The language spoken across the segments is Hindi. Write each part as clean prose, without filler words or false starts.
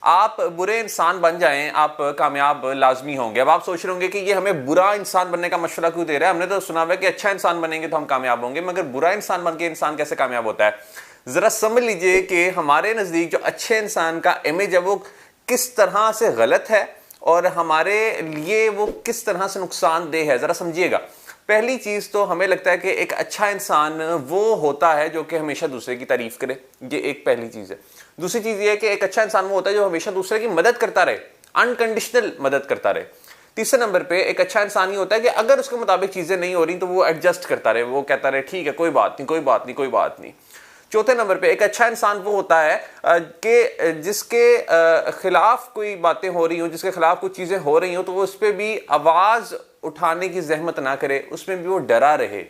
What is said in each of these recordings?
आप बुरे इंसान बन जाएं, आप कामयाब लाजमी होंगे। अब आप सोच रहे होंगे कि ये हमें बुरा इंसान बनने का मशवरा क्यों दे रहा है, हमने तो सुना हुआ है कि अच्छा इंसान बनेंगे तो हम कामयाब होंगे, मगर बुरा इंसान बन के इंसान कैसे कामयाब होता है? जरा समझ लीजिए कि हमारे नजदीक जो अच्छे इंसान का इमेज है वो किस तरह से गलत है और हमारे लिए वो किस तरह से नुकसानदेह है। जरा समझिएगा। पहली चीज तो हमें लगता है कि एक अच्छा इंसान वो होता है जो कि हमेशा दूसरे की तारीफ करे, ये एक पहली चीज है। दूसरी चीज ये है कि एक अच्छा इंसान वो होता है जो हमेशा दूसरे की मदद करता रहे, अनकंडीशनल मदद करता रहे। तीसरे नंबर पे एक अच्छा इंसान ये होता है कि अगर उसके मुताबिक चीजें नहीं हो रही तो वो एडजस्ट करता रहे, वो कहता रहे ठीक है कोई बात नहीं, कोई बात नहीं, कोई बात नहीं। चौथे नंबर पे एक अच्छा इंसान वो होता है कि जिसके खिलाफ कोई बातें हो रही हो, जिसके खिलाफ कुछ चीजें हो रही हो तो वो उस पर भी आवाज उठाने की जहमत ना करे, उसमें भी वो डरा रहे।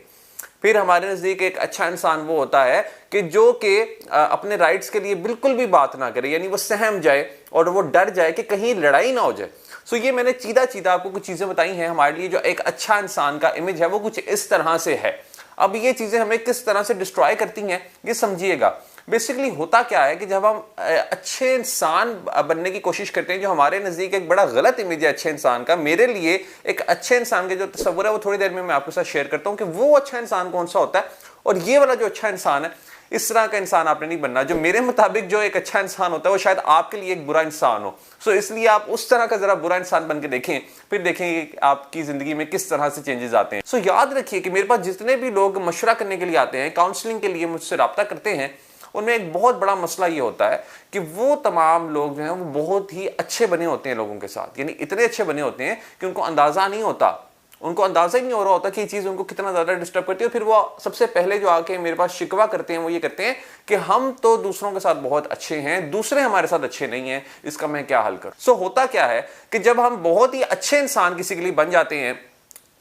फिर हमारे नजदीक एक अच्छा इंसान वो होता है कि जो कि अपने राइट्स के लिए बिल्कुल भी बात ना करे, यानी वो सहम जाए और वो डर जाए कि कहीं लड़ाई ना हो जाए। सो ये मैंने सीधा सीधा आपको कुछ चीजें बताई हैं हमारे लिए जो एक अच्छा इंसान का इमेज है वो कुछ इस तरह से है। अब ये चीजें हमें किस तरह से डिस्ट्रॉय करती हैं ये समझिएगा। बेसिकली होता क्या है कि जब हम अच्छे इंसान बनने की कोशिश करते हैं, जो हमारे नजदीक एक बड़ा गलत इमेज है अच्छे इंसान का, मेरे लिए एक अच्छे इंसान के जो तस्वुर है वो थोड़ी देर में मैं आपके साथ शेयर करता हूं कि वो अच्छा इंसान कौन सा होता है और ये वाला जो अच्छा इंसान है इस तरह का इंसान आपने नहीं बनना। जो मेरे मुताबिक जो एक अच्छा इंसान होता है वो शायद आपके लिए एक बुरा इंसान हो। सो इसलिए आप उस तरह का जरा बुरा इंसान बन के देखें, फिर देखेंगे कि आपकी जिंदगी में किस तरह से चेंजेस आते हैं। सो याद रखिए कि मेरे पास जितने भी लोग मशवरा करने के लिए आते हैं, काउंसलिंग के लिए मुझसे रब्ता करते हैं, उनमें एक बहुत बड़ा मसला ये होता है कि वो तमाम लोग जो हैं वो बहुत ही अच्छे बने होते हैं लोगों के साथ, यानी इतने अच्छे बने होते हैं कि उनको अंदाजा नहीं होता, उनको अंदाजा ही नहीं हो रहा होता कि ये चीज़ उनको कितना ज़्यादा डिस्टर्ब करती है। फिर वो सबसे पहले जो आके मेरे पास शिकवा करते हैं वो ये करते हैं कि हम तो दूसरों के साथ बहुत अच्छे हैं, दूसरे हमारे साथ अच्छे नहीं हैं, इसका मैं क्या हल करूं। सो होता क्या है कि जब हम बहुत ही अच्छे इंसान किसी के लिए बन जाते हैं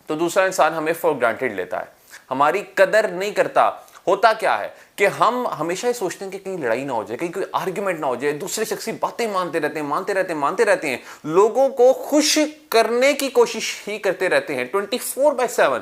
तो दूसरा इंसान हमें फॉर ग्रांटेड लेता है, हमारी कदर नहीं करता। होता क्या है कि हम हमेशा ही सोचते हैं कि कहीं लड़ाई ना हो जाए, कहीं कोई आर्ग्यूमेंट ना हो जाए, दूसरे शख्स की बातें मानते रहते हैं, मानते रहते हैं, लोगों को खुश करने की कोशिश ही करते रहते हैं 24/7।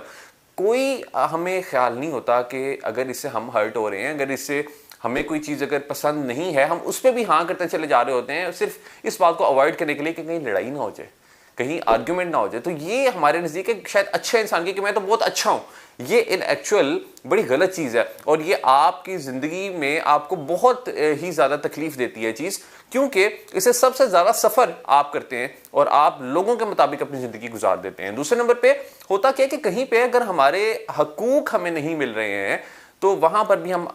कोई हमें ख्याल नहीं होता कि अगर इससे हम हर्ट हो रहे हैं, अगर इससे हमें कोई चीज़ अगर पसंद नहीं है, हम उस पर भी हाँ करते चले जा रहे होते हैं सिर्फ इस बात को अवॉइड करने के लिए कि कहीं लड़ाई ना हो जाए, कहीं आर्ग्यूमेंट ना हो जाए। तो ये हमारे नज़दीक एक शायद अच्छे इंसान की कि मैं तो बहुत अच्छा हूँ, ये इन एक्चुअल बड़ी गलत चीज़ है और ये आपकी ज़िंदगी में आपको बहुत ही ज़्यादा तकलीफ देती है चीज़, क्योंकि इसे सबसे ज़्यादा सफ़र आप करते हैं और आप लोगों के मुताबिक अपनी ज़िंदगी गुजार देते हैं। दूसरे नंबर पे होता क्या है कि कहीं पे अगर हमारे हकूक़ हमें नहीं मिल रहे हैं तो वहाँ पर भी हम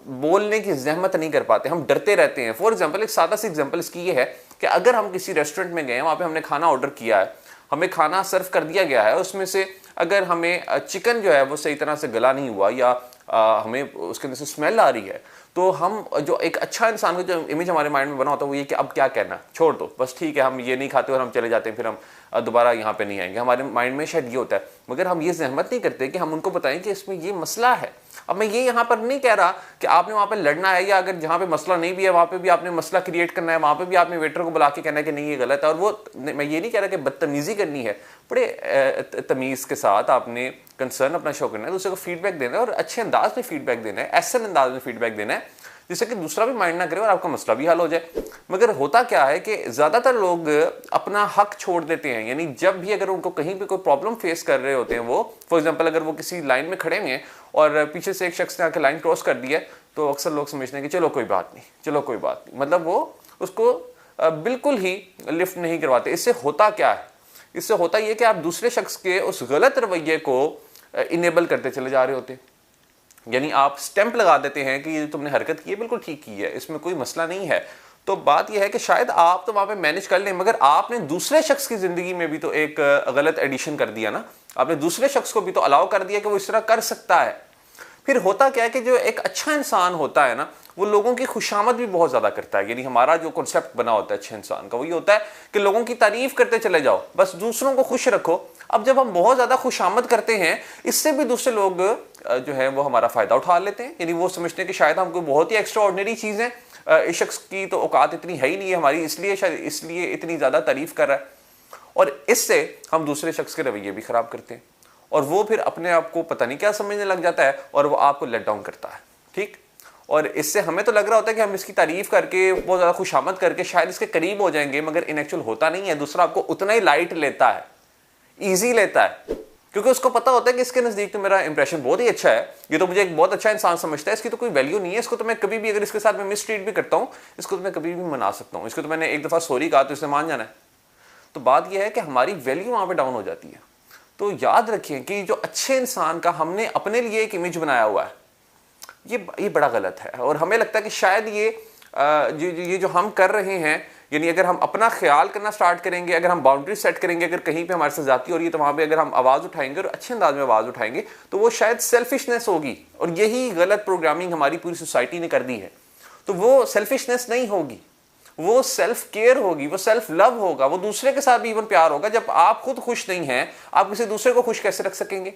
बोलने की जहमत नहीं कर पाते, हम डरते रहते हैं। फॉर एग्जाम्पल एक सादा सी एग्जाम्पल इसकी ये है कि अगर हम किसी रेस्टोरेंट में गए, वहाँ पे हमने खाना ऑर्डर किया है, हमें खाना सर्व कर दिया गया है, उसमें से अगर हमें चिकन जो है वो सही तरह से गला नहीं हुआ या हमें उसके अंदर से स्मेल आ रही है, तो हम जो एक अच्छा इंसान का जो इमेज हमारे माइंड में बना होता है वो ये कि अब क्या कहना, छोड़ दो बस, ठीक है हम ये नहीं खाते और हम चले जाते हैं, फिर हम दोबारा यहाँ पे नहीं आएंगे। हमारे माइंड में शायद ये होता है, मगर हम ये जहमत नहीं करते कि हम उनको बताएं कि इसमें ये मसला है। अब मैं ये यहाँ पर नहीं कह रहा कि आपने वहाँ पे लड़ना है, या अगर जहाँ पे मसला नहीं भी है वहाँ पे भी आपने मसला क्रिएट करना है, वहाँ पे भी आपने वेटर को बुला के कहना है कि नहीं ये गलत है। और वो मैं ये नहीं कह रहा कि बदतमीजी करनी है, बड़े तमीज़ के साथ आपने कंसर्न अपना शो करना है, दूसरे को फीडबैक देना है और अच्छे अंदाज में फीडबैक देना है, ऐसे अंदाज में फीडबैक देना है जिससे कि दूसरा भी माइंड ना करे और आपका मसला भी हल हो जाए। मगर होता क्या है कि ज़्यादातर लोग अपना हक छोड़ देते हैं, यानी जब भी अगर उनको कहीं पे कोई प्रॉब्लम फेस कर रहे होते हैं, वो फॉर एग्जांपल अगर वो किसी लाइन में खड़े हुए हैं और पीछे से एक शख्स ने आके लाइन क्रॉस कर दी है, तो अक्सर लोग समझते हैं कि चलो कोई बात नहीं, चलो कोई बात नहीं, मतलब वो उसको बिल्कुल ही लिफ्ट नहीं करवाते। इससे होता क्या है, इससे होता ये कि आप दूसरे शख्स के उस गलत रवैये को इनेबल करते चले जा रहे होते हैं, यानी आप स्टैंप लगा देते हैं कि ये तुमने हरकत की है बिल्कुल ठीक की है, इसमें कोई मसला नहीं है। तो बात यह है कि शायद आप तो वहां पे मैनेज कर लें, मगर आपने दूसरे शख्स की जिंदगी में भी तो एक गलत एडिशन कर दिया ना, आपने दूसरे शख्स को भी तो अलाउ कर दिया कि वो इस तरह कर सकता है। फिर होता क्या है कि जो एक अच्छा इंसान होता है ना, वो लोगों की खुशामद भी बहुत ज्यादा करता है, यानी हमारा जो कॉन्सेप्ट बना होता है अच्छे इंसान का वो ये होता है कि लोगों की तारीफ करते चले जाओ, बस दूसरों को खुश रखो। अब जब हम बहुत ज्यादा खुशामद करते हैं, इससे भी दूसरे लोग जो है वो हमारा फायदा उठा लेते हैं, यानी वो समझते हैं कि शायद हम कोई बहुत ही एक्स्ट्रा ऑर्डिनरी चीज है, इस शख्स की तो औकात इतनी है ही नहीं है हमारी, इसलिए शायद इसलिए इतनी ज्यादा तारीफ कर रहा है, और इससे हम दूसरे शख्स के रवैये भी खराब करते हैं और वो फिर अपने आप को पता नहीं क्या समझने लग जाता है और वो आपको लेट डाउन करता है। ठीक, और इससे हमें तो लग रहा होता है कि हम इसकी तारीफ करके बहुत ज़्यादा खुशामद करके शायद इसके करीब हो जाएंगे, मगर इन एक्चुअल होता नहीं है। दूसरा आपको उतना ही लाइट लेता है, ईजी लेता है, क्योंकि उसको पता होता है कि इसके नज़दीक तो मेरा इंप्रेशन बहुत ही अच्छा है, ये तो मुझे एक बहुत अच्छा इंसान समझता है, इसकी तो कोई वैल्यू नहीं है, इसको तो मैं कभी भी अगर इसके साथ मैं मिसट्रीट भी करता हूँ, इसको तो मैं कभी भी मना सकता हूँ, इसको तो मैंने एक दफ़ा सॉरी कहा तो इसने मान जाना है। तो बात यह है कि हमारी वैल्यू वहाँ पर डाउन हो जाती है। तो याद रखिए कि जो अच्छे इंसान का हमने अपने लिए एक इमेज बनाया हुआ है, ये बड़ा गलत है। और हमें लगता है कि शायद ये जो हम कर रहे हैं, यानी अगर हम अपना ख्याल करना स्टार्ट करेंगे, अगर हम बाउंड्री सेट करेंगे, अगर कहीं पे हमारे साथ ज्यादती हो रही है तो वहां पे अगर हम आवाज़ उठाएंगे और अच्छे अंदाज में आवाज़ उठाएंगे तो वो शायद सेल्फिशनेस होगी। और यही गलत प्रोग्रामिंग हमारी पूरी सोसाइटी ने कर दी है। तो वो सेल्फिशनेस नहीं होगी, वो सेल्फ केयर होगी, वो सेल्फ लव होगा, वो दूसरे के साथ भी इवन प्यार होगा। जब आप खुद खुश नहीं हैं, आप किसी दूसरे को खुश कैसे रख सकेंगे?